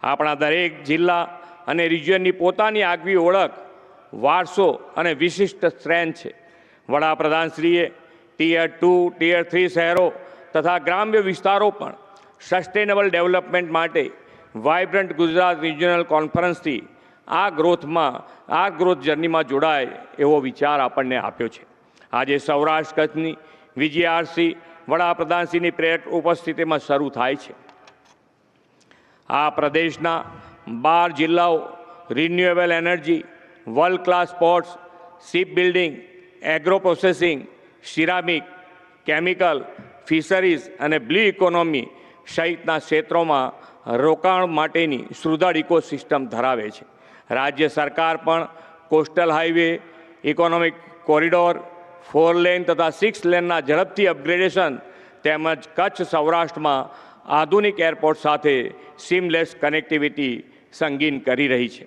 આપણા દરેક જિલ્લા અને રિજિયનની પોતાની આગવી ઓળખ, વારસો અને વિશિષ્ટ સ્ટ્રેન્થ છે. વડાપ્રધાનશ્રીએ ટિયર 2, ટિયર 3 શહેરો તથા ગ્રામ્ય વિસ્તારો પણ સસ્ટેનેબલ ડેવલપમેન્ટ માટે વાઇબ્રન્ટ ગુજરાત રિજિયનલ કોન્ફરન્સથી આ ગ્રોથ જર્નીમાં જોડાય એવો વિચાર આપણને આપ્યો છે. આજે સૌરાષ્ટ્ર કચ્છની VGRC વડાપ્રધાનશ્રીની પ્રેરક ઉપસ્થિતિમાં શરૂ થાય છે. આ પ્રદેશના 12 જિલ્લાઓ renewable energy, world class sports, ship building, agro processing, ceramic, chemical, fisheries અને બ્લુ ઇકોનોમી સહિતના ક્ષેત્રોમાં રોકાણ માટેની સુદૃઢ ઇકોસિસ્ટમ ધરાવે છે. રાજ્ય સરકાર પણ coastal highway, economic corridor, 4 lane તથા 6 લેનના ઝડપથી અપગ્રેડેશન તેમજ કચ્છ સૌરાષ્ટ્રમાં આધુનિક એરપોર્ટ સાથે સીમલેસ કનેક્ટિવિટી સંગીન કરી રહી છે.